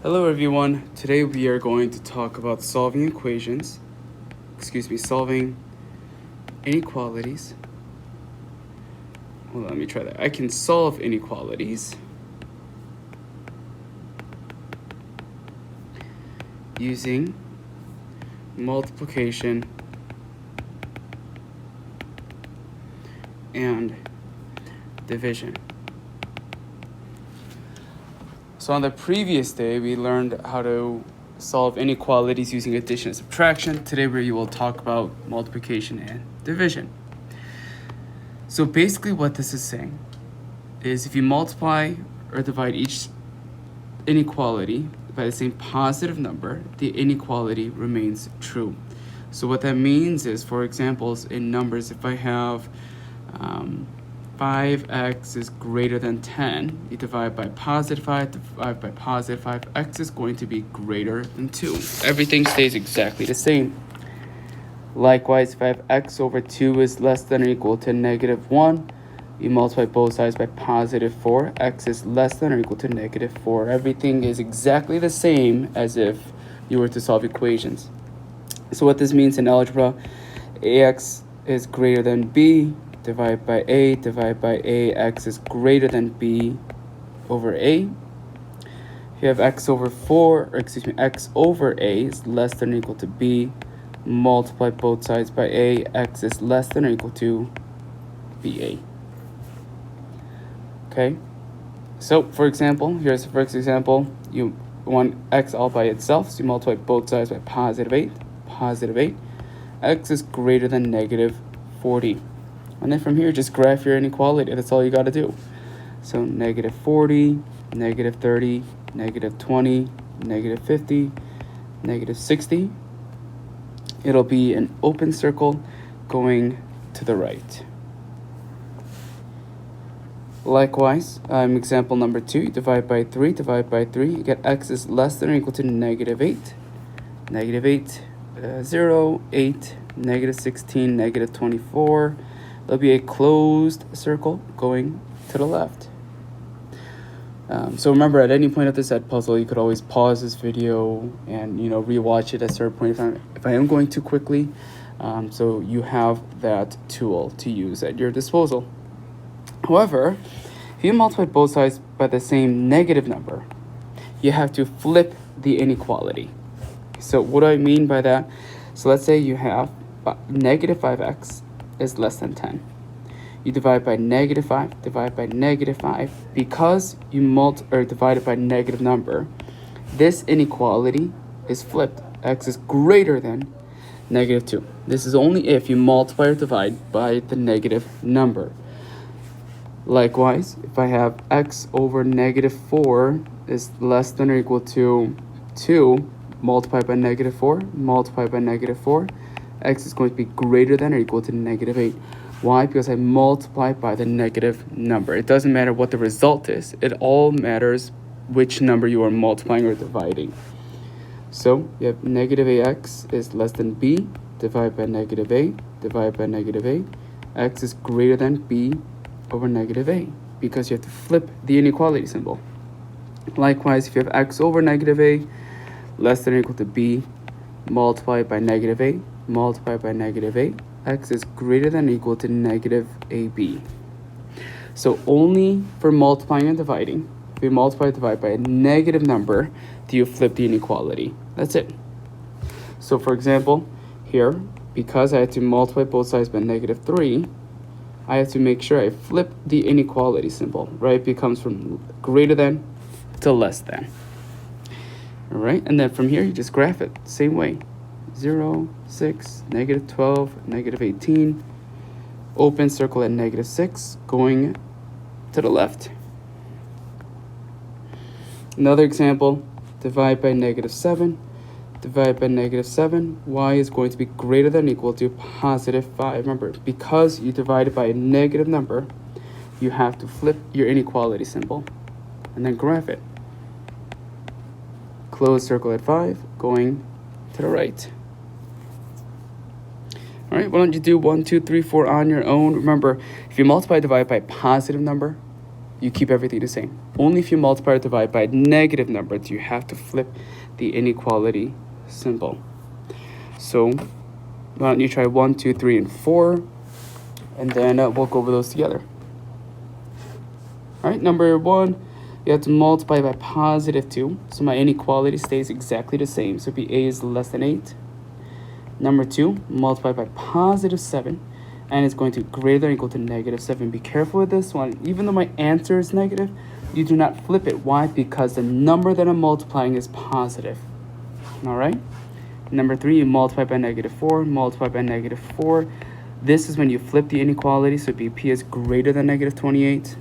Hello everyone. Today we are going to talk about solving solving inequalities. Well, let me try that. I can solve inequalities using multiplication and division. So on the previous day, we learned how to solve inequalities using addition and subtraction. Today we will talk about multiplication and division. So basically what this is saying is if you multiply or divide each inequality by the same positive number, the inequality remains true. So what that means is, for examples in numbers, if I have 5x is greater than 10, you divide by positive 5, divide by positive 5, x is going to be greater than 2. Everything stays exactly the same. Likewise, if I have x over 2 is less than or equal to negative 1, you multiply both sides by positive 4, x is less than or equal to negative 4. Everything is exactly the same as if you were to solve equations. So what this means in algebra, ax is greater than b, divide by a, x is greater than b over a. If you have x over a is less than or equal to b, multiply both sides by a, x is less than or equal to ba. Okay, so for example, here's the first example. You want x all by itself, so you multiply both sides by positive 8, x is greater than negative 40. And then from here, just graph your inequality. That's all you got to do. So negative 40, negative 30, negative 20, negative 50, negative 60. It'll be an open circle going to the right. Likewise, example number 2, you divide by 3, you get x is less than or equal to negative 8. Negative 8, 0, 8, negative 16, negative 24. There'll be a closed circle going to the left. So remember, at any point of this puzzle, you could always pause this video and rewatch it at a certain point if I am going too quickly. So you have that tool to use at your disposal. However, if you multiply both sides by the same negative number, you have to flip the inequality. So what do I mean by that? So let's say you have negative 5x is less than 10. You divide by negative 5, because you divided by negative number, this inequality is flipped. X is greater than negative 2. This is only if you multiply or divide by the negative number. Likewise, if I have x over negative 4 is less than or equal to 2, multiplied by negative 4, x is going to be greater than or equal to negative 8. Why? Because I multiply by the negative number. It doesn't matter what the result is. It all matters which number you are multiplying or dividing. So you have negative ax is less than b, divide by negative a, x is greater than b over negative a, because you have to flip the inequality symbol. Likewise, if you have x over negative a less than or equal to b, multiplied by negative a, x is greater than or equal to negative ab. So only for multiplying and dividing, if you multiply and divide by a negative number, do you flip the inequality. That's it. So for example, here, because I had to multiply both sides by negative 3, I have to make sure I flip the inequality symbol, right? It becomes from greater than to less than. All right, and then from here, you just graph it same way. 0, 6, negative 12, negative 18, open circle at negative 6, going to the left. Another example, divide by negative 7, y is going to be greater than or equal to positive 5. Remember, because you divided by a negative number, you have to flip your inequality symbol and then graph it. Closed circle at 5, going to the right. All right, why don't you do 1, 2, 3, 4 on your own? Remember, if you multiply divide by a positive number, you keep everything the same. Only if you multiply or divide by a negative number do you have to flip the inequality symbol. So why don't you try 1, 2, 3, and 4, and then we'll go over those together. All right, number 1, you have to multiply by positive 2, so my inequality stays exactly the same, so it'd be a is less than 8. Number 2, multiply by positive 7, and it's going to be greater than or equal to negative 7. Be careful with this one. Even though my answer is negative, you do not flip it. Why? Because the number that I'm multiplying is positive. All right? Number 3, you multiply by negative 4, multiply by negative 4. This is when you flip the inequality, so it'd be p is greater than negative 28.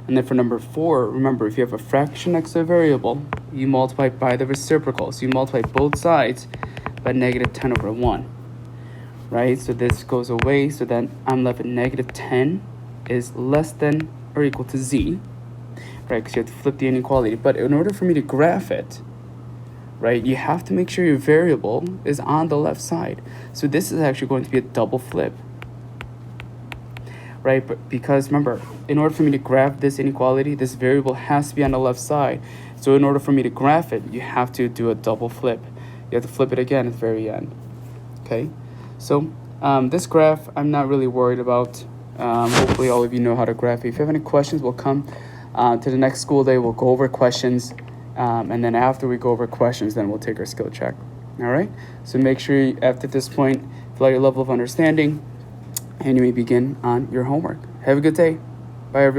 And then for number 4, remember, if you have a fraction next to a variable, you multiply by the reciprocal. So you multiply both sides by negative 10 over 1. Right? So this goes away. So then I'm left with negative 10 is less than or equal to z. Right? Because you have to flip the inequality. But in order for me to graph it, right, you have to make sure your variable is on the left side. So this is actually going to be a double flip. Right, but because remember, in order for me to graph this inequality, this variable has to be on the left side. So in order for me to graph it, you have to do a double flip. You have to flip it again at the very end. Okay, so this graph I'm not really worried about. Hopefully all of you know how to graph it. If you have any questions, we'll come to the next school day. We'll go over questions, and then after we go over questions, then we'll take our skill check. All right, so make sure you, after this point, fill out your level of understanding, and you may begin on your homework. Have a good day. Bye, everyone.